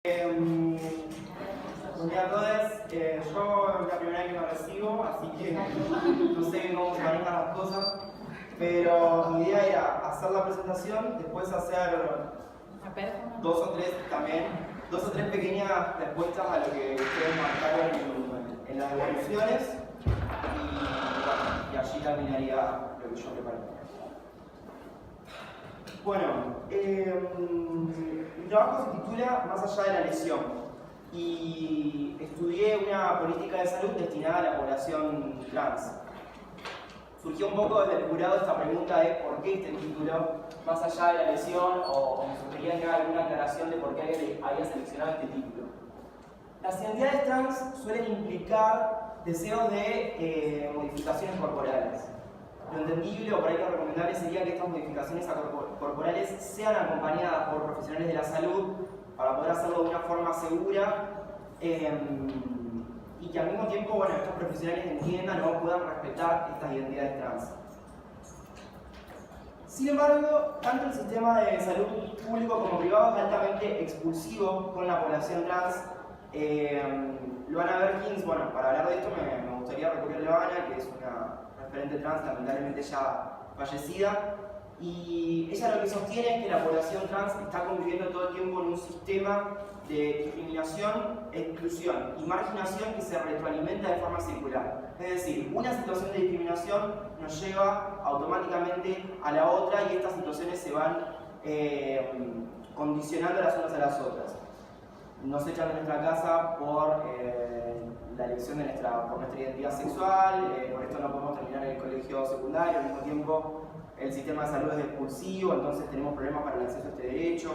Buen día a todos. Yo es la primera vez que me recibo, así que no sé cómo se manejan las cosas, pero mi idea era hacer la presentación, después hacer dos o tres pequeñas respuestas a lo que ustedes marcaron en las devoluciones y allí terminaría lo que yo preparé. Bueno, mi trabajo se titula Más allá de la lesión y estudié una política de salud destinada a la población trans. Surgió un poco desde el jurado esta pregunta de por qué este título, más allá de la lesión, o me sugerían que haga alguna aclaración de por qué había seleccionado este título. Las identidades trans suelen implicar deseos de modificaciones corporales. Lo entendible o por ahí lo recomendable sería que estas modificaciones corporales sean acompañadas por profesionales de la salud para poder hacerlo de una forma segura y que al mismo tiempo, bueno, estos profesionales entiendan o puedan respetar estas identidades trans. Sin embargo, tanto el sistema de salud público como privado es altamente expulsivo con la población trans. Luana Berkins, bueno, para hablar de esto me gustaría recurrir a Luana, que es una referente trans lamentablemente ya fallecida, y ella lo que sostiene es que la población trans está conviviendo todo el tiempo en un sistema de discriminación, exclusión y marginación que se retroalimenta de forma circular. Es decir, una situación de discriminación nos lleva automáticamente a la otra y estas situaciones se van condicionando las unas a las otras. Nos echan de nuestra casa por la elección de por nuestra identidad sexual, por esto no podemos terminar el colegio secundario, al mismo tiempo el sistema de salud es expulsivo, entonces tenemos problemas para el acceso a este derecho.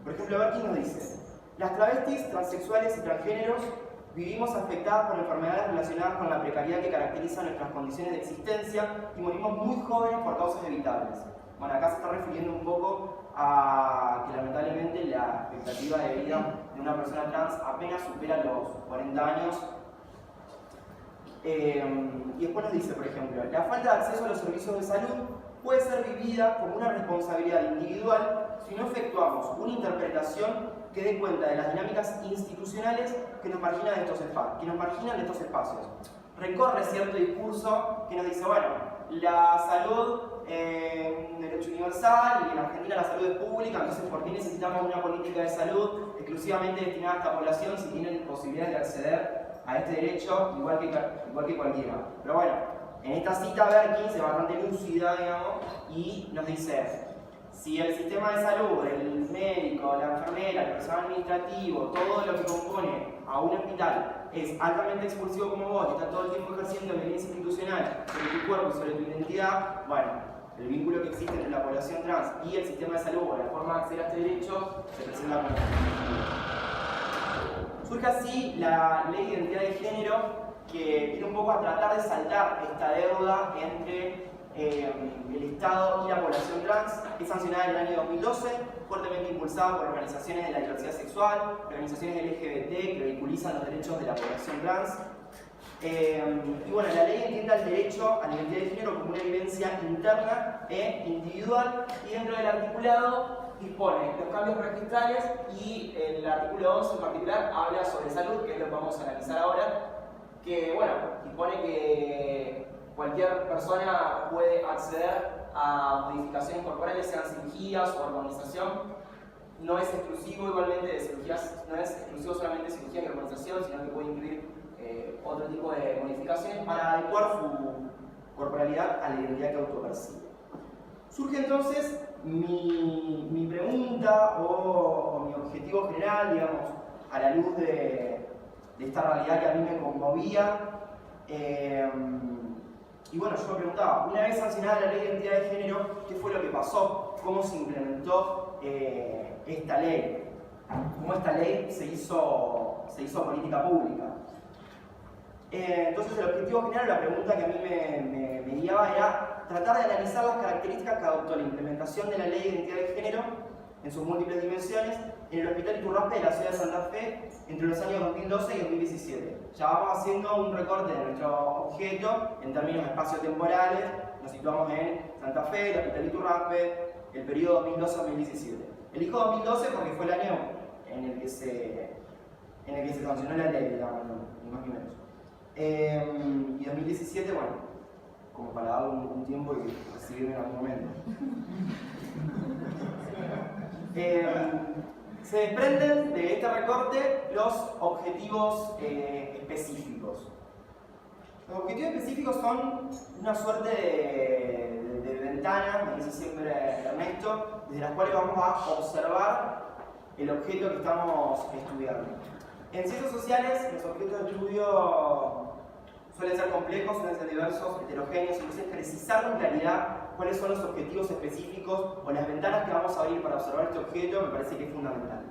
Por ejemplo, Berkins nos dice: las travestis, transexuales y transgéneros vivimos afectadas por enfermedades relacionadas con la precariedad que caracteriza nuestras condiciones de existencia y morimos muy jóvenes por causas evitables. Bueno, acá se está refiriendo un poco a que lamentablemente la expectativa de vida de una persona trans apenas supera los 40 años. Y después nos dice, por ejemplo, la falta de acceso a los servicios de salud puede ser vivida como una responsabilidad individual si no efectuamos una interpretación que dé cuenta de las dinámicas institucionales que nos marginan de estos espacios. Recorre cierto discurso que nos dice, bueno, la salud es un derecho universal y en Argentina la salud es pública, entonces ¿por qué necesitamos una política de salud exclusivamente destinada a esta población si tienen posibilidades de acceder a este derecho igual que cualquiera? Pero bueno, en esta cita Berkins es bastante lúcida, digamos, y nos dice: si el sistema de salud, el médico, la enfermera, el personal administrativo, todo lo que compone a un hospital es altamente expulsivo como vos, que está todo el tiempo ejerciendo violencia institucional sobre tu cuerpo y sobre tu identidad, bueno, el vínculo que existe entre la población trans y el sistema de salud o la forma de acceder a este derecho se presenta como. Surge así la Ley de Identidad de Género, que viene un poco a tratar de saldar esta deuda entre el Estado y la población trans. Es sancionada en el año 2012, fuertemente impulsada por organizaciones de la diversidad sexual, organizaciones LGBT que vehiculizan los derechos de la población trans. Y bueno, la ley entiende el derecho a la identidad de género como una vivencia interna e individual, y dentro del articulado dispone los cambios registrales, y el artículo 11 en particular habla sobre salud, que es lo que vamos a analizar ahora, que bueno, dispone que cualquier persona puede acceder a modificaciones corporales, sean cirugías o hormonización. No es exclusivo igualmente de cirugías, no es exclusivo solamente de cirugía y hormonización, sino que puede incluir otro tipo de modificaciones para adecuar su corporalidad a la identidad que autopercibe. Surge entonces mi pregunta o mi objetivo general, digamos, a la luz de esta realidad que a mí me conmovía. Y bueno, yo me preguntaba, una vez sancionada la Ley de Identidad de Género, ¿qué fue lo que pasó? ¿Cómo se implementó esta ley? ¿Cómo esta ley se hizo política pública? Entonces el objetivo general, la pregunta que a mí me guiaba era tratar de analizar las características que adoptó la implementación de la Ley de Identidad de Género en sus múltiples dimensiones en el Hospital Iturraspe de la ciudad de Santa Fe entre los años 2012 y 2017. Ya vamos haciendo un recorte de nuestro objeto en términos espaciotemporales. Nos situamos en Santa Fe, el Hospital Iturraspe, el periodo 2012-2017. Elijo 2012 porque fue el año en el que se sancionó la ley, digamos, ni más ni menos. Y 2017, bueno, como para dar un tiempo y recibirme en algún momento. Se desprenden de este recorte los objetivos específicos. Los objetivos específicos son una suerte de ventana, me dice siempre Ernesto, desde las cuales vamos a observar el objeto que estamos estudiando. En ciencias sociales, los objetos de estudio suelen ser complejos, suelen ser diversos, heterogéneos, entonces precisar con claridad cuáles son los objetivos específicos o las ventanas que vamos a abrir para observar este objeto me parece que es fundamental.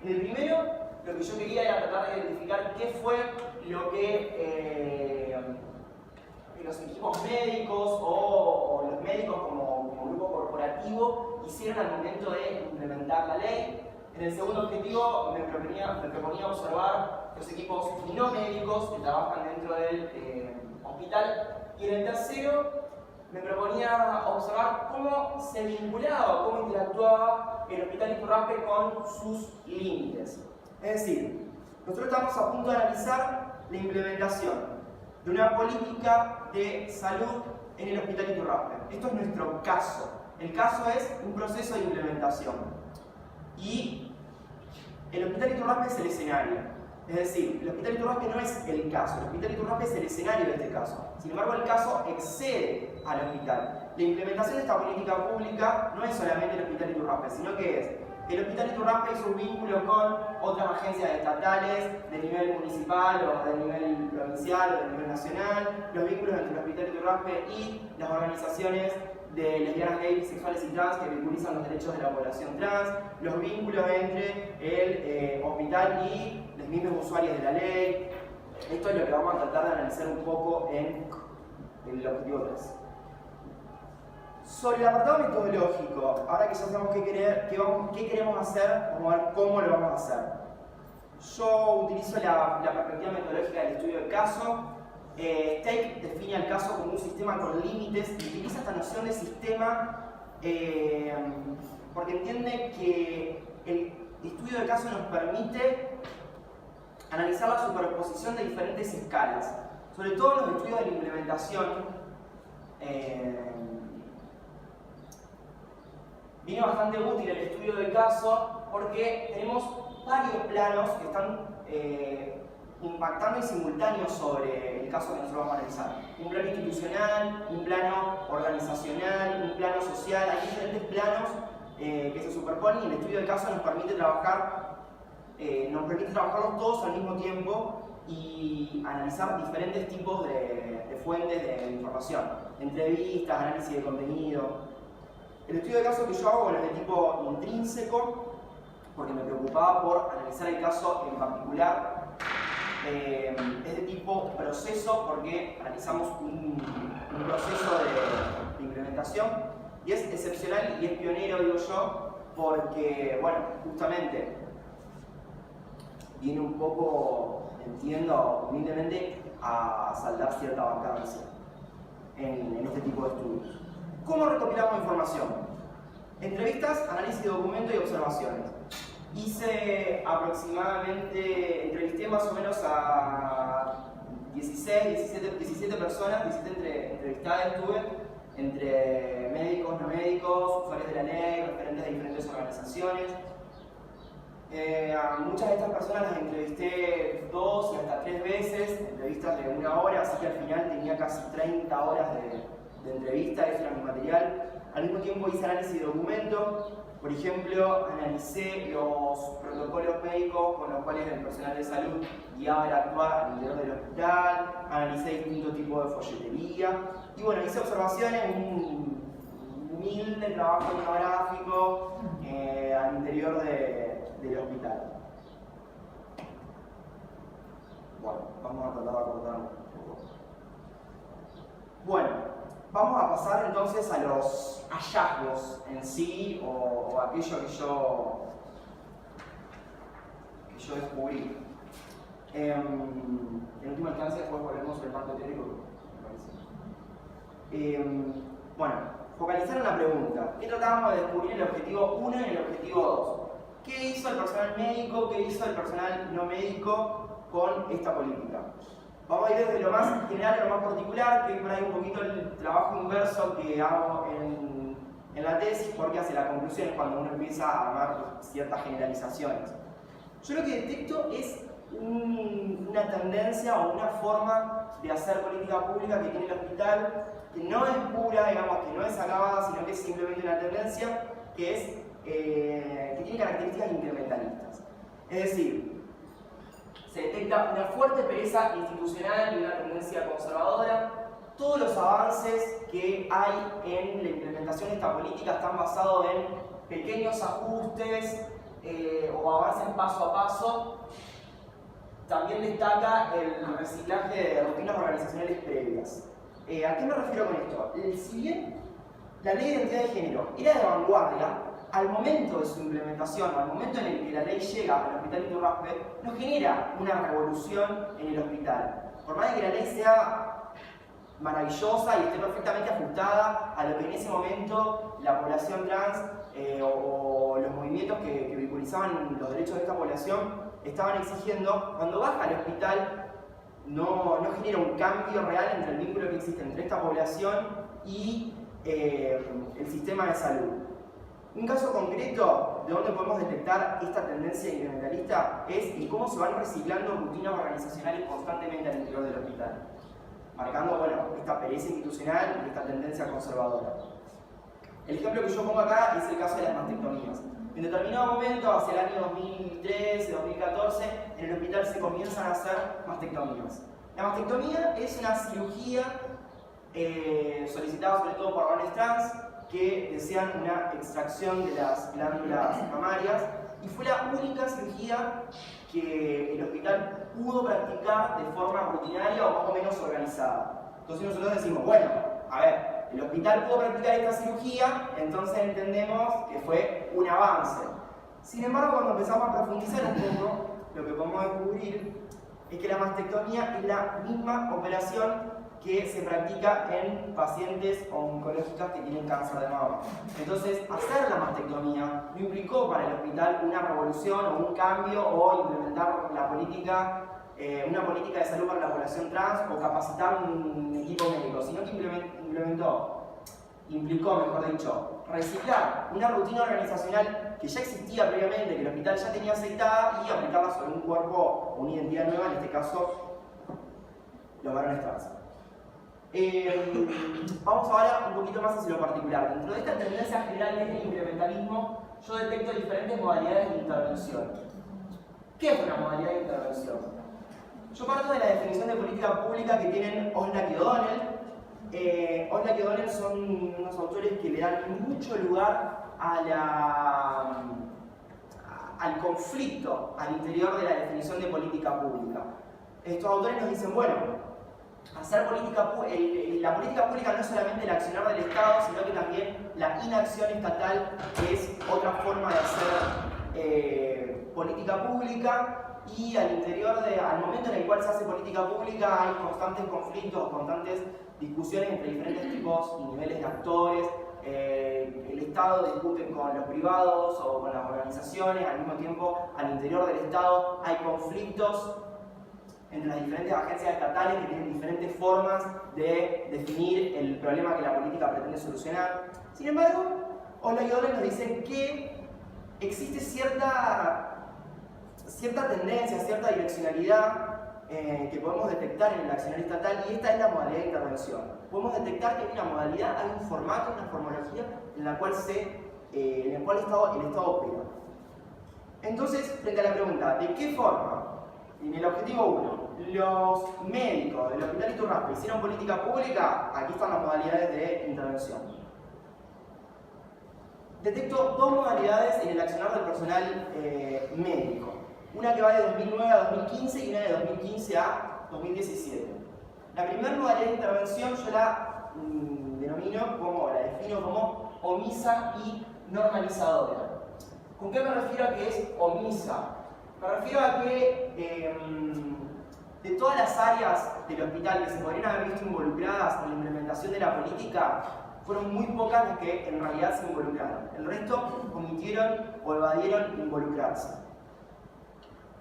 En el primero, lo que yo quería era tratar de identificar qué fue lo que los equipos médicos o los médicos como grupo corporativo hicieron al momento de implementar la ley. En el segundo objetivo me proponía observar los equipos no médicos que trabajan dentro del hospital. Y en el tercero me proponía observar cómo se vinculaba, cómo interactuaba el Hospital Iturraspe con sus límites. Es decir, nosotros estamos a punto de analizar la implementación de una política de salud en el Hospital Iturraspe. Esto es nuestro caso. El caso es un proceso de implementación. Y el Hospital Iturraspe es el escenario. Es decir, el Hospital Iturraspe no es el caso, el Hospital Iturraspe es el escenario de este caso. Sin embargo, el caso excede al hospital. La implementación de esta política pública no es solamente el Hospital Iturraspe, sino que es el Hospital Iturraspe y su vínculo con otras agencias estatales de nivel municipal o de nivel provincial o de nivel nacional, los vínculos entre el Hospital Iturraspe y las organizaciones de lesbianas, gays, bisexuales y trans que vinculizan los derechos de la población trans, los vínculos entre el hospital y los mismos usuarios de la ley. Esto es lo que vamos a tratar de analizar un poco en el objetivo 3. Sobre el apartado metodológico, ahora que ya sabemos qué queremos hacer, vamos a ver cómo lo vamos a hacer. Yo utilizo la perspectiva metodológica del estudio del caso. Stake define el caso como un sistema con límites y utiliza esta noción de sistema porque entiende que el estudio del caso nos permite analizar la superposición de diferentes escalas. Sobre todo en los estudios de la implementación, viene bastante útil el estudio del caso porque tenemos varios planos que están impactando en simultáneo sobre el caso que nosotros vamos a analizar. Un plano institucional, un plano organizacional, un plano social, hay diferentes planos que se superponen y el estudio del caso nos permite trabajarlos todos al mismo tiempo y analizar diferentes tipos de fuentes de información, entrevistas, análisis de contenido. El estudio de caso que yo hago es de tipo intrínseco, porque me preocupaba por analizar el caso en particular. Es de tipo proceso, porque analizamos un proceso de implementación, y es excepcional y es pionero, digo yo, porque, bueno, justamente viene un poco, entiendo humildemente, a saldar cierta vacancia en este tipo de estudios. ¿Cómo recopilamos información? Entrevistas, análisis de documento y observaciones. Entrevisté más o menos a 17 personas, 17 entrevistadas estuve, entre médicos, no médicos, usuarios de la ley, referentes de diferentes organizaciones. A muchas de estas personas las entrevisté 2 y hasta 3 veces, entrevistas de 1 hora, así que al final tenía casi 30 horas de entrevista, ese era mi material. Al mismo tiempo hice análisis de documento. Por ejemplo, analicé los protocolos médicos con los cuales el personal de salud guiaba el actuar al interior del hospital, analicé distintos tipos de folletería y bueno, hice observaciones, un humilde trabajo etnográfico al interior del hospital. Bueno, vamos a tratar de acortar un poco. Bueno, vamos a pasar entonces a los hallazgos en sí o aquello que yo descubrí. En última instancia, después volvemos sobre el marco teórico, me parece. Bueno, focalizar en la pregunta. ¿Qué tratábamos de descubrir en el objetivo 1 y en el objetivo ¿Qué hizo el personal médico? ¿Qué hizo el personal no médico con esta política? Vamos a ir desde lo más general a lo más particular, que es por ahí un poquito el trabajo inverso que hago en la tesis, porque hacia la conclusión es cuando uno empieza a armar ciertas generalizaciones. Yo lo que detecto es una tendencia o una forma de hacer política pública que tiene el hospital, que no es pura, digamos, que no es acabada, sino que es simplemente una tendencia que tiene características incrementalistas. Es decir, se detecta una fuerte pereza institucional y una tendencia conservadora. Todos los avances que hay en la implementación de esta política están basados en pequeños ajustes o avances paso a paso. También destaca el reciclaje de rutinas organizacionales previas. ¿A qué me refiero con esto? Si bien la ley de identidad de género era de vanguardia, al momento de su implementación, o al momento en el que la ley llega al Hospital Iturraspe, no genera una revolución en el hospital. Por más de que la ley sea maravillosa y esté perfectamente ajustada a lo que en ese momento la población trans o los movimientos que vehiculizaban los derechos de esta población estaban exigiendo, cuando baja al hospital no genera un cambio real entre el vínculo que existe entre esta población y el sistema de salud. Un caso concreto de donde podemos detectar esta tendencia incrementalista es en cómo se van reciclando rutinas organizacionales constantemente al interior del hospital, marcando esta pereza institucional y esta tendencia conservadora. El ejemplo que yo pongo acá es el caso de las mastectomías. En determinado momento, hacia el año 2013, 2014, en el hospital se comienzan a hacer mastectomías. La mastectomía es una cirugía solicitada sobre todo por varones trans que desean una extracción de las glándulas mamarias, y fue la única cirugía que el hospital pudo practicar de forma rutinaria o más o menos organizada. Entonces nosotros decimos, bueno, a ver, el hospital pudo practicar esta cirugía, entonces entendemos que fue un avance. Sin embargo, cuando empezamos a profundizar un poco, lo que podemos descubrir es que la mastectomía es la misma operación que se practica en pacientes oncológicas que tienen cáncer de mama. Entonces, hacer la mastectomía no implicó para el hospital una revolución o un cambio o implementar la política, una política de salud para la población trans o capacitar un equipo médico, sino que implicó, mejor dicho, reciclar una rutina organizacional que ya existía previamente, que el hospital ya tenía aceitada, y aplicarla sobre un cuerpo o una identidad nueva, en este caso, los varones trans. Vamos ahora un poquito más hacia lo particular. Dentro de esta tendencia general del incrementalismo, yo detecto diferentes modalidades de intervención. ¿Qué es una modalidad de intervención? Yo parto de la definición de política pública que tienen Oslak y O'Donnell. Oslak y O'Donnell son unos autores que le dan mucho lugar al conflicto al interior de la definición de política pública. Estos autores nos dicen, bueno, hacer la política pública no es solamente el accionar del Estado, sino que también la inacción estatal, que es otra forma de hacer política pública. Y al momento en el cual se hace política pública hay constantes conflictos, constantes discusiones entre diferentes tipos y niveles de actores. El Estado discute con los privados o con las organizaciones, al mismo tiempo al interior del Estado hay conflictos entre las diferentes agencias estatales que tienen diferentes formas de definir el problema que la política pretende solucionar. Sin embargo, Oslak y O'Donnell nos dicen que existe cierta tendencia, cierta direccionalidad que podemos detectar en el accionar estatal, y esta es la modalidad de intervención. Podemos detectar que hay una modalidad, hay un formato, una formología en la cual el Estado opera. Entonces, frente a la pregunta, ¿de qué forma? En el objetivo 1, los médicos del Hospital Iturraspe hicieron política pública. Aquí están las modalidades de intervención. Detecto dos modalidades en el accionar del personal médico. Una que va de 2009 a 2015 y una de 2015 a 2017. La primera modalidad de intervención yo la defino como omisa y normalizadora. ¿Con qué me refiero a que es omisa? Me refiero a que de todas las áreas del hospital que se podrían haber visto involucradas en la implementación de la política, fueron muy pocas las que en realidad se involucraron. El resto omitieron o evadieron involucrarse.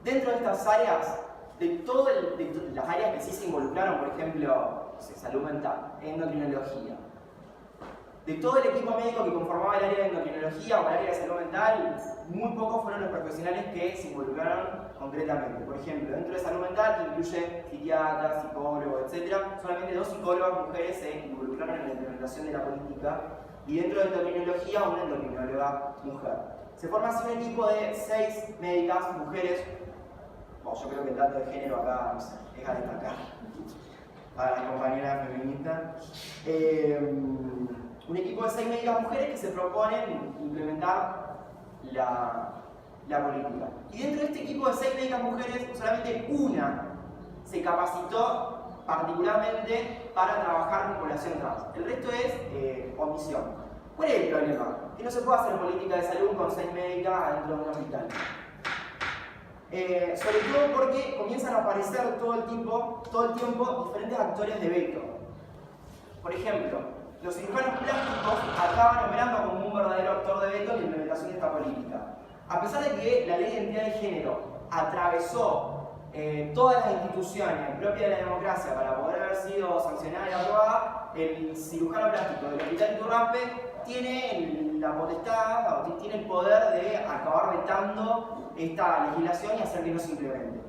Dentro de estas áreas, de las áreas que sí se involucraron, por ejemplo, salud mental, endocrinología, de todo el equipo médico que conformaba el área de endocrinología o el área de salud mental, muy pocos fueron los profesionales que se involucraron concretamente. Por ejemplo, dentro de salud mental, que incluye psiquiatras, psicólogos, etc., solamente 2 psicólogas mujeres se involucraron en la implementación de la política, y dentro de endocrinología, una endocrinóloga mujer. Se forma así un equipo de 6 médicas mujeres. Bueno, yo creo que el dato de género acá no sé, es a destacar para las compañeras feministas. Un equipo de 6 médicas mujeres que se proponen implementar la política. Y dentro de este equipo de 6 médicas mujeres, solamente una se capacitó particularmente para trabajar con población trans. El resto es omisión. ¿Cuál es el problema? Que no se puede hacer política de salud con 6 médicas dentro de un hospital. Sobre todo porque comienzan a aparecer todo el tiempo diferentes actores de veto. Por ejemplo, los cirujanos plásticos acaban operando como un verdadero actor de veto en la implementación de esta política. A pesar de que la Ley de Identidad de Género atravesó todas las instituciones propias de la democracia para poder haber sido sancionada y aprobada, el cirujano plástico del Hospital Iturraspe tiene la potestad, o tiene el poder de acabar vetando esta legislación y hacer que no se implemente.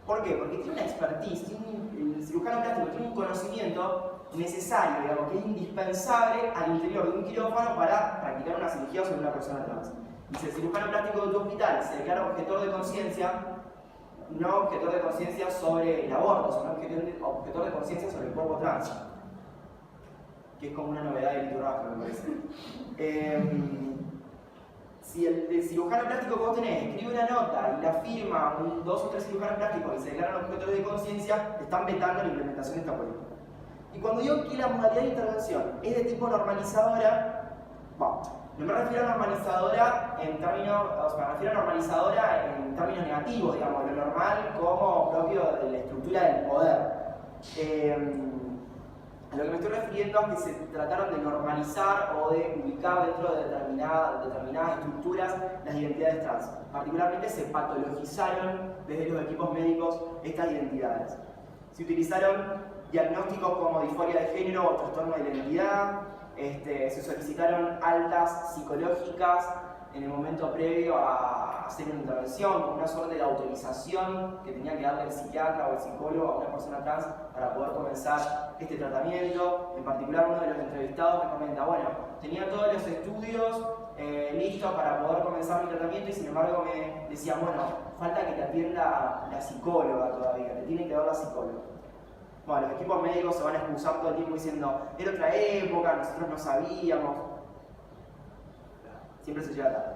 ¿Por qué? Porque tiene una expertise, el cirujano plástico tiene un conocimiento necesario, digamos, que es indispensable al interior de un quirófano para practicar una cirugía sobre una persona trans. Y si el cirujano plástico de tu hospital se declara objetor de conciencia, no objetor de conciencia sobre el aborto, sino objetor de conciencia sobre el cuerpo trans, que es como una novedad del Iturraspe, me parece. Si el cirujano plástico que vos tenés escribe una nota y la firma 2 o 3 cirujanos plásticos y se declaran objetores de conciencia, están vetando la implementación de esta política. Y cuando digo que la modalidad de intervención es de tipo normalizadora, bueno, no me refiero a normalizadora en términos, me refiero a normalizadora en términos negativos, digamos, lo normal como propio de la estructura del poder. A lo que me estoy refiriendo es que se trataron de normalizar o de ubicar dentro de determinadas estructuras las identidades trans. Particularmente se patologizaron desde los equipos médicos estas identidades. Se utilizaron diagnósticos como disforia de género o trastorno de la identidad, se solicitaron altas psicológicas en el momento previo a hacer una intervención, con una suerte de autorización que tenía que darle el psiquiatra o el psicólogo a una persona trans para poder comenzar este tratamiento. En particular, uno de los entrevistados me comenta, bueno, tenía todos los estudios listos para poder comenzar mi tratamiento y sin embargo me decía, bueno, falta que te atienda la psicóloga todavía, te tiene que dar la psicóloga. Bueno, los equipos médicos se van a excusar todo el tiempo diciendo, era otra época, nosotros no sabíamos. Siempre se llega tarde.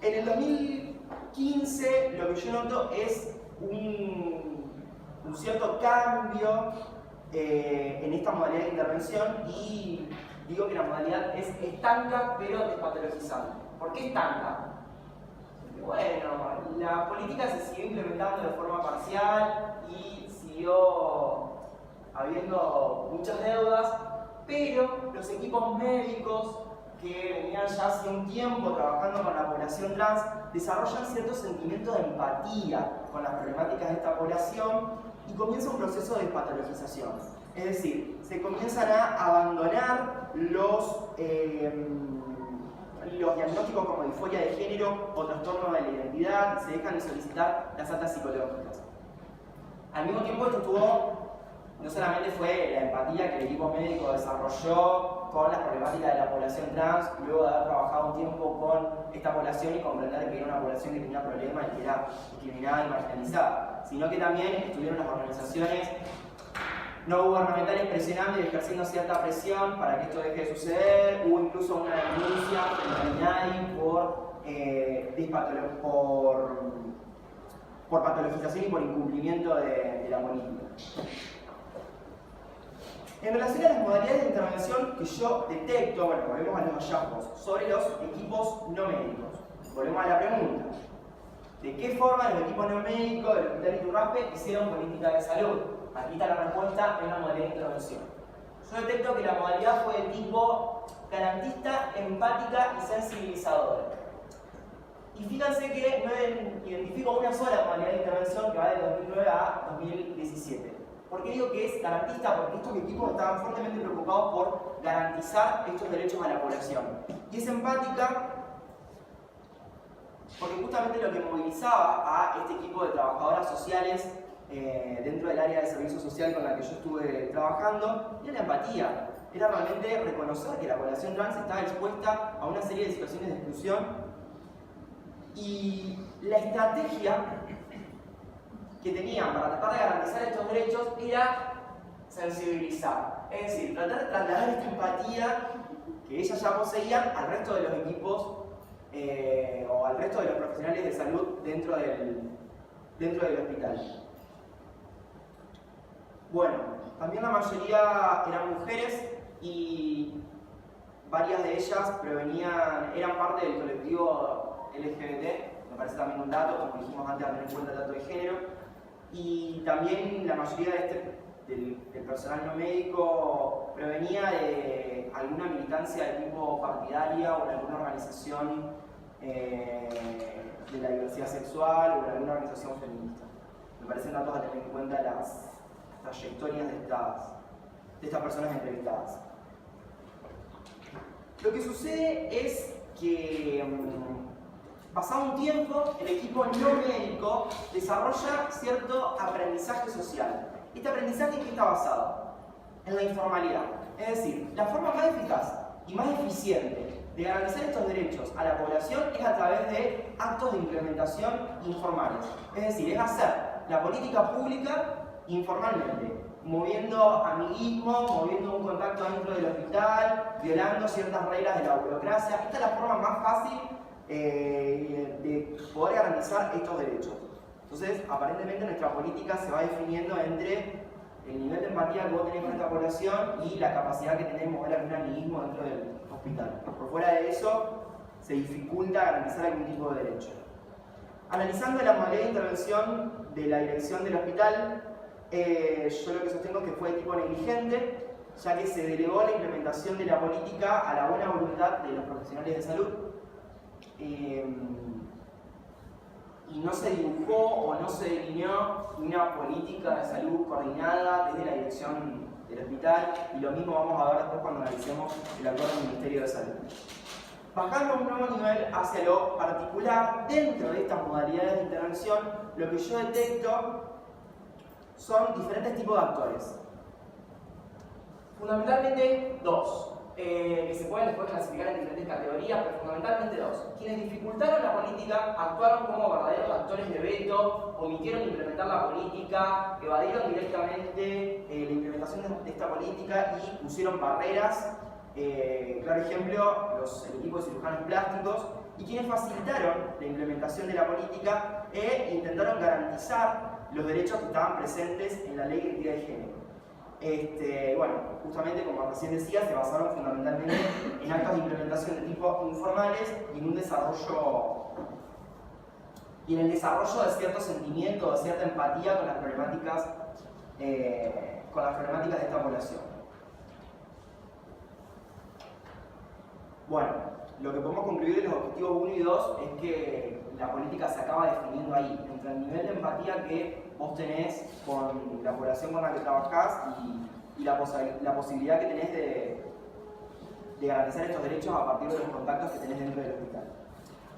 En el 2015 lo que yo noto es un cierto cambio en esta modalidad de intervención y digo que la modalidad es estanca pero despatologizante. ¿Por qué estanca? Bueno, la política se siguió implementando de forma parcial y siguió habiendo muchas deudas, pero los equipos médicos que venían ya hace un tiempo trabajando con la población trans desarrollan cierto sentimiento de empatía con las problemáticas de esta población y comienza un proceso de despatologización. Es decir, se comienzan a abandonar los diagnósticos como disforia de género o trastorno de la identidad, se dejan de solicitar las altas psicológicas. Al mismo tiempo esto no solamente fue la empatía que el equipo médico desarrolló con las problemáticas de la población trans, luego de haber trabajado un tiempo con esta población y comprender que era una población que tenía problemas y que era discriminada y marginalizada, sino que también estuvieron las organizaciones no gubernamentales presionando y ejerciendo cierta presión para que esto deje de suceder. Hubo incluso una denuncia frente al INADI por patologización y por incumplimiento de la política. En relación a las modalidades de intervención que yo detecto, bueno, volvemos a los hallazgos, sobre los equipos no médicos. Volvemos a la pregunta. ¿De qué forma los equipos no médicos del Hospital Iturraspe hicieron política de salud? Aquí está la respuesta en la modalidad de intervención. yo detecto que la modalidad fue de tipo garantista, empática y sensibilizadora. Y fíjense que no identifico una sola modalidad de intervención que va de 2009 a 2017. ¿Por qué digo que es garantista? Porque estos equipos estaban fuertemente preocupados por garantizar estos derechos a la población. Y es empática porque justamente lo que movilizaba a este equipo de trabajadoras sociales dentro del área de servicio social con la que yo estuve trabajando era la empatía. Era realmente reconocer que la población trans estaba expuesta a una serie de situaciones de exclusión. Y la estrategia que tenían para tratar de garantizar estos derechos era sensibilizar. Es decir, tratar de trasladar esta empatía que ellas ya poseían al resto de los equipos o al resto de los profesionales de salud dentro del hospital. Bueno, también la mayoría eran mujeres y varias de ellas eran parte del colectivo LGBT, me parece también un dato, como dijimos antes, a tener en cuenta el dato de género, y también la mayoría del personal no médico provenía de alguna militancia de tipo partidaria o de alguna organización de la diversidad sexual o de alguna organización feminista. Me parecen datos a tener en cuenta las trayectorias de estas personas entrevistadas. Lo que sucede es que pasado un tiempo, el equipo no médico desarrolla cierto aprendizaje social. Este aprendizaje ¿en qué está basado? En la informalidad. Es decir, la forma más eficaz y más eficiente de garantizar estos derechos a la población es a través de actos de implementación informales. Es decir, es hacer la política pública informalmente, moviendo amiguismo, moviendo un contacto dentro del hospital, violando ciertas reglas de la burocracia. Esta es la forma más fácil de poder garantizar estos derechos. Entonces, aparentemente nuestra política se va definiendo entre el nivel de empatía que vos tenés con esta población y la capacidad que tenés de mover algún amiguismo dentro del hospital. Por fuera de eso, se dificulta garantizar algún tipo de derecho. Analizando la modalidad de intervención de la dirección del hospital, yo lo que sostengo es que fue de tipo negligente, ya que se delegó la implementación de la política a la buena voluntad de los profesionales de salud y no se dibujó o no se delineó una política de salud coordinada desde la dirección del hospital, y lo mismo vamos a ver después cuando analicemos el acuerdo del Ministerio de Salud. Bajando a un nuevo nivel hacia lo particular, dentro de estas modalidades de intervención, lo que yo detecto son diferentes tipos de actores. Fundamentalmente dos, que se pueden después clasificar en diferentes categorías, pero fundamentalmente dos. Quienes dificultaron la política actuaron como verdaderos actores de veto, omitieron implementar la política, evadieron directamente la implementación de esta política y pusieron barreras. Claro ejemplo, el equipo de cirujanos plásticos, y quienes facilitaron la implementación de la política e intentaron garantizar los derechos que estaban presentes en la Ley de Identidad de Género. Bueno, justamente como recién decía, se basaron fundamentalmente en actos de implementación de tipo informales y en el desarrollo de cierto sentimiento, de cierta empatía con las problemáticas de esta población. Bueno, lo que podemos concluir de los objetivos 1 y 2 es que la política se acaba definiendo ahí, entre el nivel de empatía que vos tenés con la población con la que trabajás y la posibilidad que tenés de garantizar estos derechos a partir de los contactos que tenés dentro del hospital.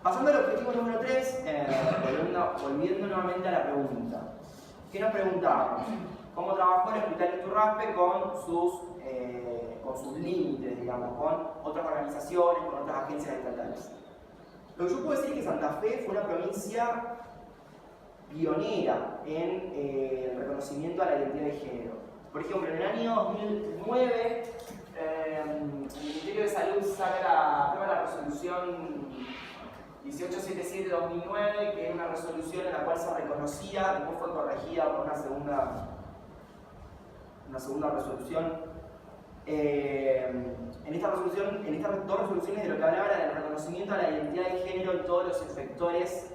Pasando al objetivo número 3, volviendo nuevamente a la pregunta. ¿Qué nos preguntábamos? ¿Cómo trabajó el Hospital Iturraspe con sus límites, digamos, con otras organizaciones, con otras agencias estatales? Lo que yo puedo decir es que Santa Fe fue una provincia pionera en el reconocimiento a la identidad de género. Por ejemplo, en el año 2009, el Ministerio de Salud saca la resolución 1877-2009, que es una resolución en la cual se reconocía, después fue corregida por una segunda resolución. En estas dos resoluciones de lo que hablaba era del reconocimiento a la identidad de género en todos los sectores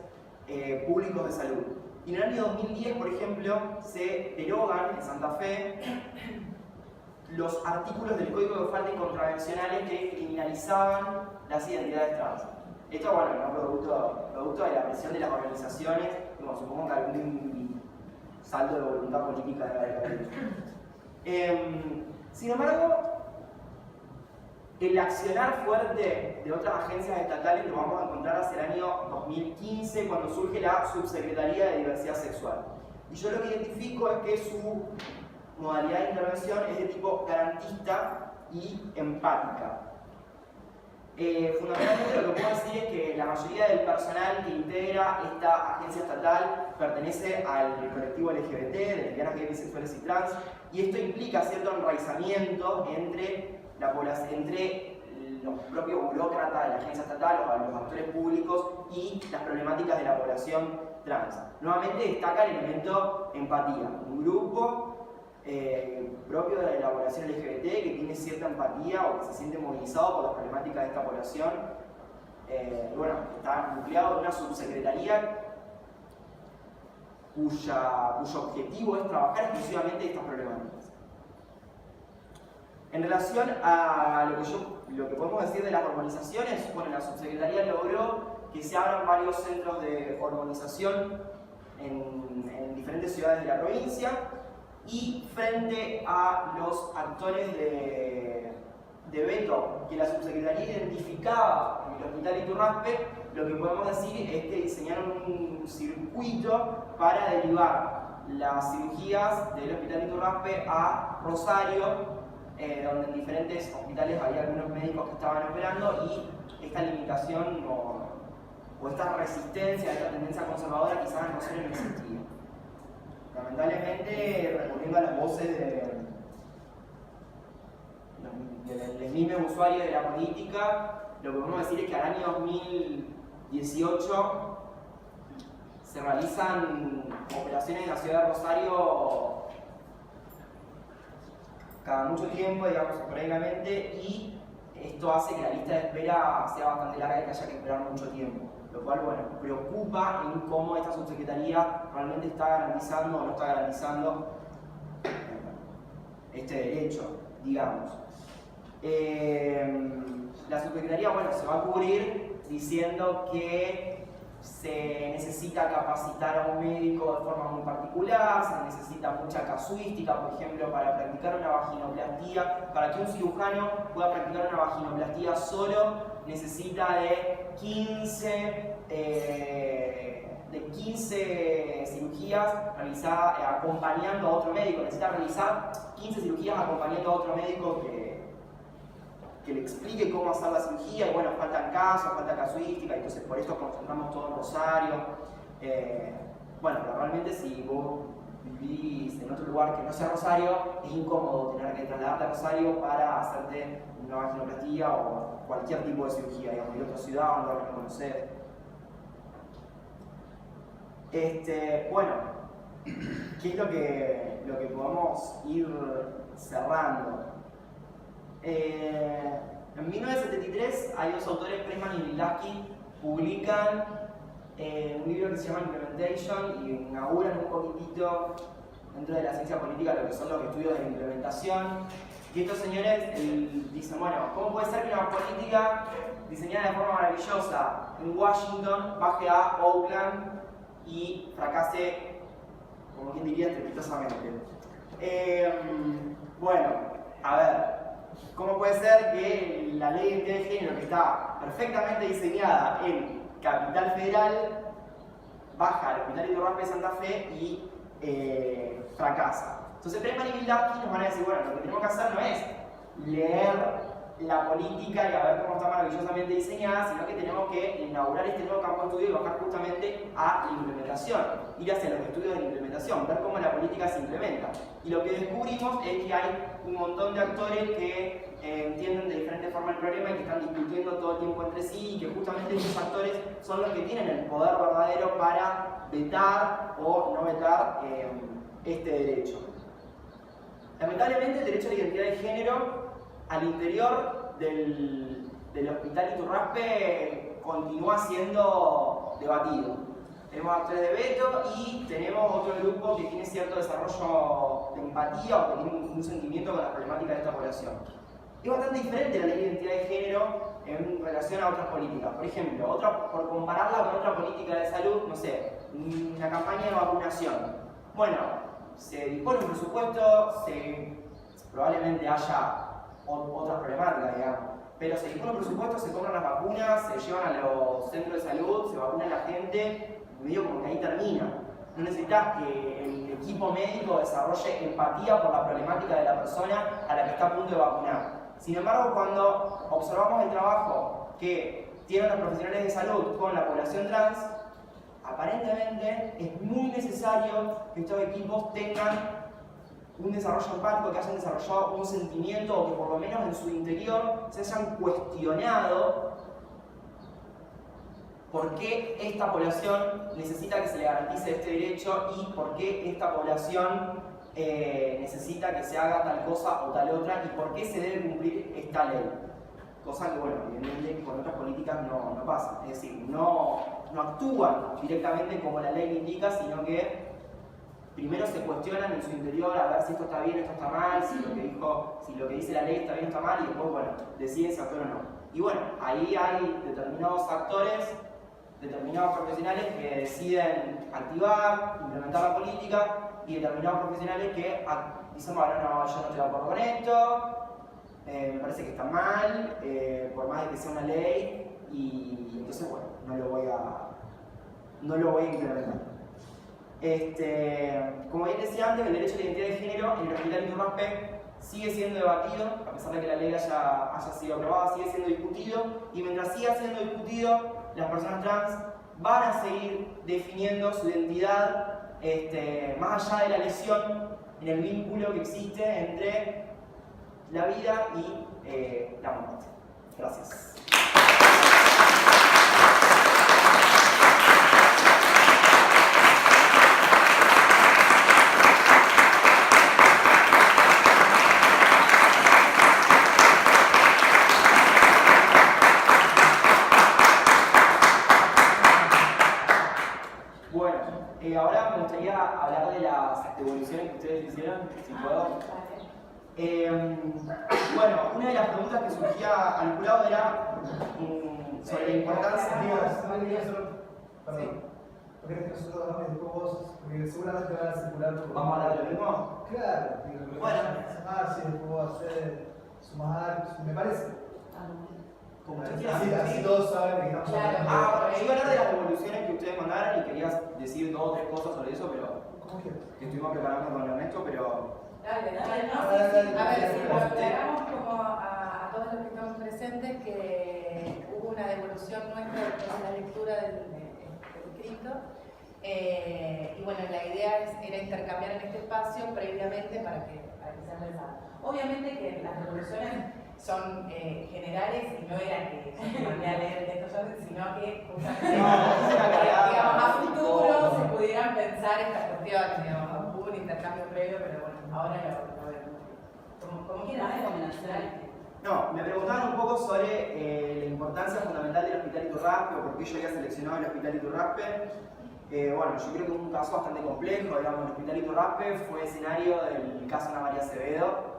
públicos de salud. Y en el año 2010, por ejemplo, se derogan en Santa Fe los artículos del Código de Faltas y Contravencionales que criminalizaban las identidades trans. Esto, bueno, no producto de la presión de las organizaciones, como supongo que algún salto de voluntad política debe haber. Sin embargo, el accionar fuerte de otras agencias estatales lo vamos a encontrar hacia el año 2015, cuando surge la Subsecretaría de Diversidad Sexual. Y yo lo que identifico es que su modalidad de intervención es de tipo garantista y empática. Fundamentalmente lo que puedo decir es que la mayoría del personal que integra esta agencia estatal pertenece al colectivo LGBT, de lesbianas, gays, bisexuales y trans, y esto implica cierto enraizamiento entre la población, entre los propios burócratas de la agencia estatal, o los actores públicos, y las problemáticas de la población trans. Nuevamente destaca el elemento empatía, un grupo propio de la población LGBT que tiene cierta empatía o que se siente movilizado por las problemáticas de esta población. Bueno, está nucleado en una subsecretaría cuyo objetivo es trabajar exclusivamente estas problemáticas. En relación a lo que podemos decir de las hormonizaciones, bueno, la subsecretaría logró que se abran varios centros de hormonización en diferentes ciudades de la provincia. Y frente a los actores de veto que la subsecretaría identificaba en el Hospital Iturraspe, lo que podemos decir es que diseñaron un circuito para derivar las cirugías del Hospital Iturraspe a Rosario, donde en diferentes hospitales había algunos médicos que estaban operando, y esta limitación o esta resistencia, esta tendencia conservadora quizás en Rosario no existía. Lamentablemente, recurriendo a las voces de los mismos usuarios de la política, lo que podemos decir es que al año 2018 se realizan operaciones en la ciudad de Rosario cada mucho tiempo, digamos, esporádicamente, y esto hace que la lista de espera sea bastante larga y que haya que esperar mucho tiempo. Lo cual, bueno, preocupa en cómo esta subsecretaría realmente está garantizando o no está garantizando este derecho, digamos. La subsecretaría, bueno, se va a cubrir diciendo que se necesita capacitar a un médico de forma muy particular, se necesita mucha casuística, por ejemplo, para practicar una vaginoplastía. Para que un cirujano pueda practicar una vaginoplastía solo, necesita de 15 cirugías realizadas acompañando a otro médico. Necesita realizar 15 cirugías acompañando a otro médico que le explique cómo hacer la cirugía. Y bueno, faltan casos, falta casuística, entonces por esto concentramos todo en Rosario. Bueno, pero realmente si vos vivís en otro lugar que no sea Rosario, es incómodo tener que trasladarte a Rosario para hacerte una vaginoplastía o cualquier tipo de cirugía, digamos, de otra ciudad, un lugar que no conoces. Bueno, ¿qué es lo que podemos ir cerrando? En 1973 hay dos autores, Pressman y Bielaski, publican un libro que se llama Implementation y inauguran un poquitito dentro de la ciencia política lo que son los estudios de implementación. Y estos señores dicen, bueno, ¿cómo puede ser que una política diseñada de forma maravillosa en Washington baje a Oakland y fracase, como quien diría, estrepitosamente? Bueno, a ver, ¿cómo puede ser que la ley de identidad de género, que está perfectamente diseñada en Capital Federal, baja al Hospital Iturraspe de Santa Fe y fracasa? Entonces Pressman y Bielaski nos van a decir, bueno, lo que tenemos que hacer no es leer la política y a ver cómo está maravillosamente diseñada, sino que tenemos que inaugurar este nuevo campo de estudio y bajar justamente a la implementación, ir hacia los estudios de la implementación, ver cómo la política se implementa. Y lo que descubrimos es que hay un montón de actores que entienden de diferente forma el problema y que están discutiendo todo el tiempo entre sí, y que justamente esos actores son los que tienen el poder verdadero para vetar o no vetar este derecho. Lamentablemente el derecho a la identidad de género al interior del Hospital Iturraspe continúa siendo debatido. tenemos actores de veto y tenemos otro grupo que tiene cierto desarrollo de empatía o que tiene un sentimiento con la problemática de esta población. Es bastante diferente la ley de identidad de género en relación a otras políticas. Por ejemplo, por compararla con otra política de salud, no sé, una campaña de vacunación. Bueno, se dispone un presupuesto, probablemente haya otras problemáticas, digamos, pero se dispone un presupuesto, se compran las vacunas, se llevan a los centros de salud, se vacuna a la gente, medio como que ahí termina. No necesitas que el equipo médico desarrolle empatía por la problemática de la persona a la que está a punto de vacunar. Sin embargo, cuando observamos el trabajo que tienen los profesionales de salud con la población trans, aparentemente es muy necesario que estos equipos tengan un desarrollo empático, que hayan desarrollado un sentimiento o que por lo menos en su interior se hayan cuestionado por qué esta población necesita que se le garantice este derecho y por qué esta población necesita que se haga tal cosa o tal otra y por qué se debe cumplir esta ley. Cosa que, bueno, evidentemente con otras políticas no pasa. Es decir, no actúan directamente como la ley indica, sino que primero se cuestionan en su interior a ver si esto está bien, esto está mal, si lo que dice la ley está bien o está mal, y después, bueno, deciden si actuar o no. Y bueno, ahí hay determinados actores, determinados profesionales que deciden activar, implementar la política, y determinados profesionales que dicen, bueno, no, yo no estoy de acuerdo con esto, me parece que está mal, por más de que sea una ley, y entonces, bueno, no lo voy a implementar. Como bien decía antes, el derecho a la identidad de género en el Hospital Iturraspe sigue siendo debatido, a pesar de que la ley haya sido aprobada, sigue siendo discutido, y mientras siga siendo discutido, las personas trans van a seguir definiendo su identidad más allá de la lesión en el vínculo que existe entre la vida y la muerte. Gracias. Ahora me gustaría hablar de las devoluciones que ustedes hicieron, si puedo. Bueno, una de las preguntas que surgía al jurado era sobre la importancia. Perdón. Porque nosotros hablamos de vos, porque seguramente van a circular. ¿Vamos a hablar de lo mismo? Claro. Bueno. Sí, después vos hacer sumar, me parece. Como así todos saben que estamos hablando. Bueno, yo iba a hablar de las devoluciones que ustedes mandaron y quería decir 2 o 3 cosas sobre eso, pero que estuvimos preparando con Ernesto, pero... Dale, no, sí. A ver, si lo aclaramos como a todos los que estamos presentes que hubo una devolución nuestra después de la lectura del escrito. Y bueno, la idea era intercambiar en este espacio previamente para que sea pensado. Obviamente que las devoluciones son generales y no era que yo mandé a leer de estos órdenes, sino que justamente digamos, a futuro se pudieran pensar estas cuestiones, digamos, hubo un intercambio previo, pero bueno, ahora lo vemos. ¿Cómo quieran recomendaciones? No, me preguntaban un poco sobre la importancia fundamental del Hospital Iturraspe o por qué yo había seleccionado el Hospital Iturraspe. Bueno, yo creo que es un caso bastante complejo, digamos, el Hospital Iturraspe fue escenario del caso Ana María Acevedo.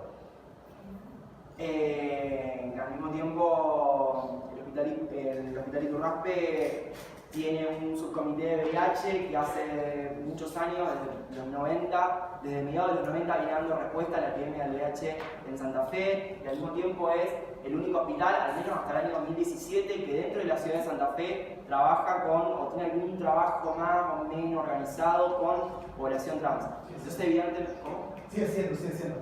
Al mismo tiempo, el Hospital Iturraspe tiene un subcomité de VIH que hace muchos años, desde los 90, desde mediados de los 90 viene dando respuesta a la epidemia del VIH en Santa Fe, y al mismo tiempo es el único hospital, al menos hasta el año 2017, que dentro de la ciudad de Santa Fe trabaja o tiene algún trabajo más o menos organizado con población trans. Entonces, evidentemente, ¿cómo? Sigue siendo.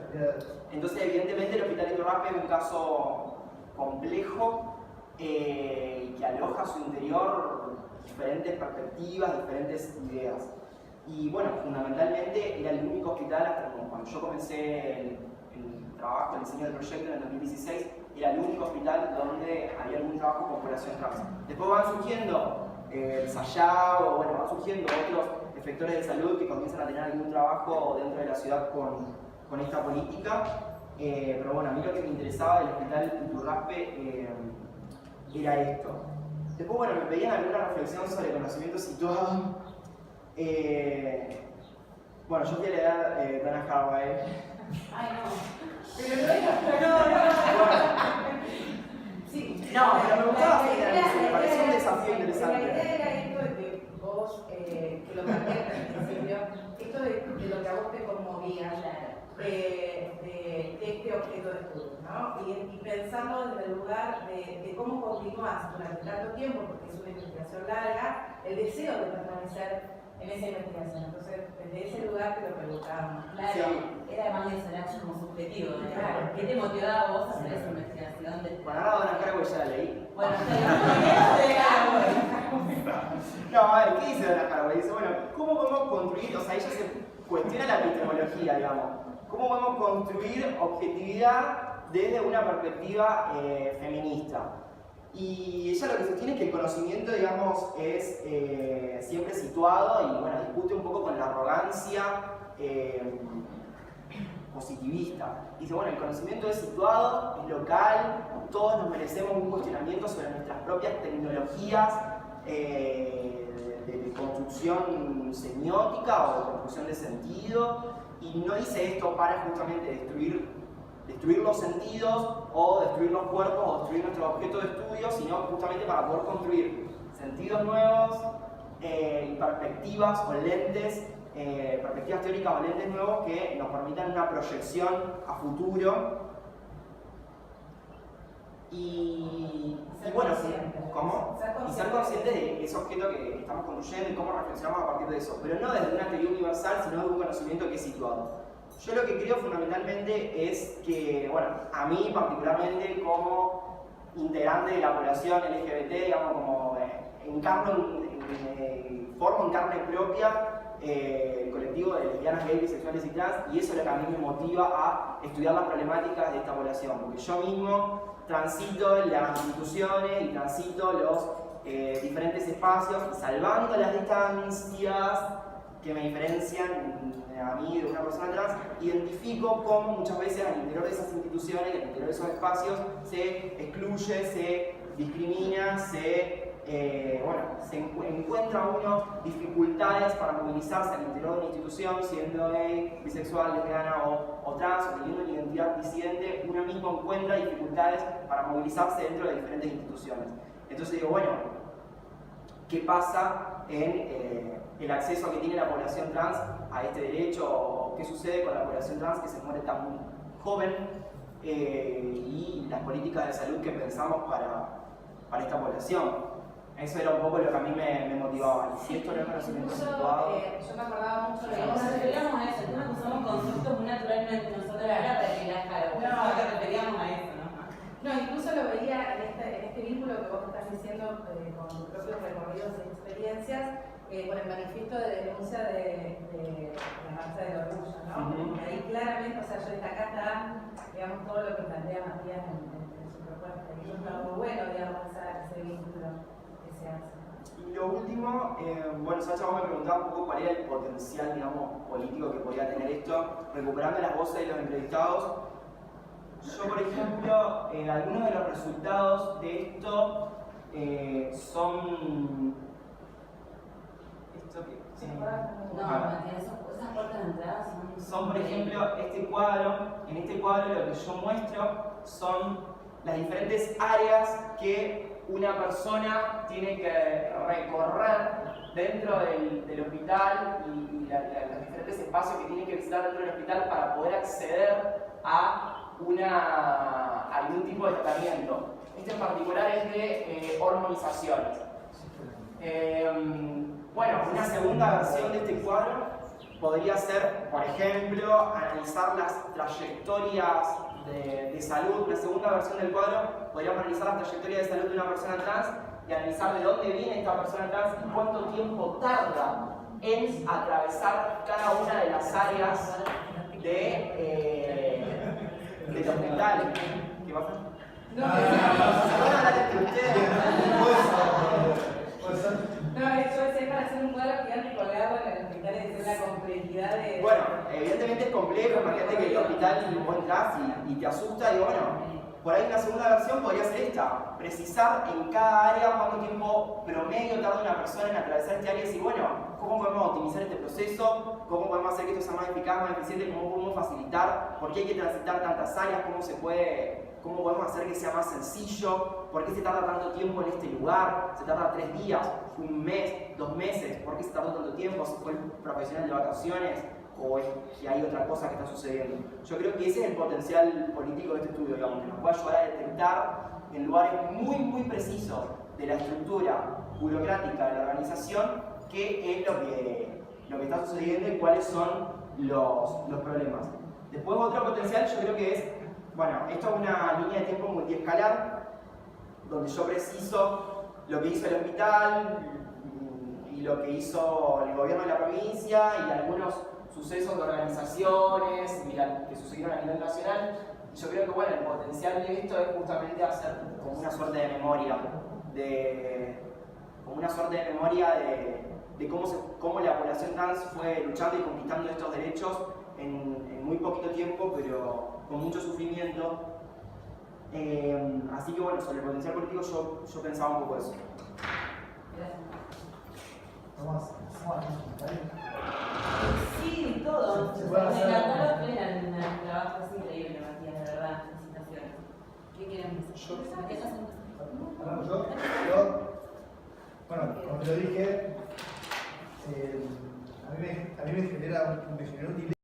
Entonces, evidentemente, el Hospital Iturraspe es un caso complejo que aloja a su interior diferentes perspectivas, diferentes ideas. Y bueno, fundamentalmente era el único hospital, hasta cuando yo comencé el trabajo, el diseño del proyecto en el 2016, era el único hospital donde había algún trabajo con población trans. Después van surgiendo el Sayao, bueno, van surgiendo otros efectores de salud que comienzan a tener algún trabajo dentro de la ciudad con esta política. Pero bueno, a mí lo que me interesaba del Hospital Iturraspe era esto. Después, bueno, me pedían alguna reflexión sobre conocimiento situado. Bueno, yo fui a la edad de Donna Haraway. Ay, no. Pero no. Sí. No, pero me gustaba La idea, me pareció un desafío la interesante. idea era esto de que vos, que lo planteaste al principio, esto de lo que a vos te conmovía, de este objeto de estudio, ¿no? Y pensarlo desde el lugar de cómo continuás durante tanto tiempo, porque es una investigación larga, el deseo de permanecer en esa investigación. Entonces, desde ese lugar te lo preguntábamos. Claro, Sí. era más de eso como subjetivo, ¿no? Claro. ¿Qué te motivaba a vos a hacer esa investigación? Bueno, ahora Donna Haraway ya la leí. Bueno, te No, a ver, ¿qué dice Donna Haraway? Dice, bueno, ¿cómo podemos construir? O sea, ella se cuestiona la epistemología, digamos. ¿Cómo podemos construir objetividad desde una perspectiva feminista? Y ella lo que sostiene es que el conocimiento, digamos, es siempre situado y, bueno, discute un poco con la arrogancia positivista. Dice, bueno, el conocimiento es situado, es local, todos nos merecemos un cuestionamiento sobre nuestras propias tecnologías de construcción semiótica o de construcción de sentido, y no dice esto para justamente destruir los sentidos o destruir los cuerpos o destruir nuestro objeto de estudio, sino justamente para poder construir sentidos nuevos y perspectivas o lentes, perspectivas teóricas o lentes nuevos que nos permitan una proyección a futuro. Y bueno, ¿cómo? Y ser conscientes de ese objeto que estamos construyendo y cómo reflexionamos a partir de eso, pero no desde una teoría universal, sino de un conocimiento que es situado. Yo lo que creo fundamentalmente es que, bueno, a mí particularmente como integrante de la población LGBT, digamos, como formo en carne propia el colectivo de lesbianas, gays, bisexuales y trans, y eso es lo que a mí me motiva a estudiar las problemáticas de esta población, porque yo mismo transito las instituciones y transito los diferentes espacios, salvando las distancias que me diferencian a mí de una persona trans, identifico cómo muchas veces al interior de esas instituciones, al interior de esos espacios, se excluye, se discrimina, se encuentra uno dificultades para movilizarse al interior de una institución, siendo gay, bisexual, lesbiana o trans, o teniendo una identidad disidente, uno mismo encuentra dificultades para movilizarse dentro de diferentes instituciones. Entonces digo, bueno, ¿qué pasa en el acceso que tiene la población trans a este derecho? ¿O qué sucede con la población trans que se muere tan joven? Y las políticas de salud que pensamos para esta población. Eso era un poco lo que a mí me motivaba. Y si esto no es conocimiento situado. Yo me acordaba mucho de Nos referíamos a eso, tú nos usamos conceptos muy naturalmente, nosotros era para relajar, no te referíamos a eso, ¿no? No, incluso lo veía en este vínculo que vos estás diciendo con tus propios recorridos y experiencias, con el manifiesto de denuncia de la marcha del orgullo, ¿no? Y ahí claramente, o sea, yo acá está, digamos, todo lo que plantea Matías en su propuesta, y eso está muy bueno, digamos, ese vínculo que se hace. Y lo último, bueno, Sacha, vos me preguntaba un poco cuál era el potencial, digamos, político que podía tener esto, recuperando las voces de los entrevistados. Yo, por ejemplo, algunos de los resultados de esto son... ¿Esto qué? No, Matías, esas puertas de entrada son, por ejemplo, este cuadro. En este cuadro lo que yo muestro son las diferentes áreas que una persona tiene que recorrer dentro del hospital y los diferentes espacios que tiene que visitar dentro del hospital para poder acceder a algún tipo de tratamiento. Este en particular es de hormonizaciones. Bueno, una segunda versión de este cuadro podría ser, por ejemplo, analizar las trayectorias de salud. Una segunda versión del cuadro podríamos analizar las trayectorias de salud de una persona trans y analizar de dónde viene esta persona trans y cuánto tiempo tarda en atravesar cada una de las áreas del hospital. ¿Qué pasa? No, ¿Se van a hablar entre ustedes? no, eso es para hacer un cuadro gigante y colgarlo en el hospital y decir la complejidad de... Bueno, evidentemente es complejo, imagínate que el hospital vos entras y te asusta y bueno, Por ahí una segunda versión podría ser esta, precisar en cada área cuánto tiempo promedio tarda una persona en atravesar este área y decir, bueno, ¿cómo podemos optimizar este proceso? ¿Cómo podemos hacer que esto sea más eficaz, más eficiente? ¿Cómo podemos facilitar? ¿Por qué hay que transitar tantas áreas? ¿Cómo podemos hacer que sea más sencillo? ¿Por qué se tarda tanto tiempo en este lugar? ¿Se tarda 3 días, 1 mes, 2 meses? ¿Por qué se tardó tanto tiempo? ¿Se fue el profesional de vacaciones? ¿O es que hay otra cosa que está sucediendo? Yo creo que ese es el potencial político de este estudio, digamos, que nos puede ayudar a detectar en lugares muy precisos de la estructura burocrática de la organización qué es lo que está sucediendo y cuáles son los problemas. Después otro potencial yo creo que es, bueno, esto es una línea de tiempo multiescalar, donde yo preciso lo que hizo el hospital y lo que hizo el gobierno de la provincia y algunos sucesos de organizaciones que sucedieron a nivel nacional. Y yo creo que bueno, el potencial de esto es justamente hacer como una suerte de memoria, de cómo la población trans fue luchando y conquistando estos derechos en muy poquito tiempo, pero con mucho sufrimiento. Así que bueno, sobre el potencial político yo pensaba un poco eso. Vamos a Sí, todo. Se puede Me hacer. encantó los plenos, el trabajo es increíble, Matías, de verdad. Felicitaciones. ¿Qué quieren decir? Bueno, como te lo dije, a mí me generó un dilema.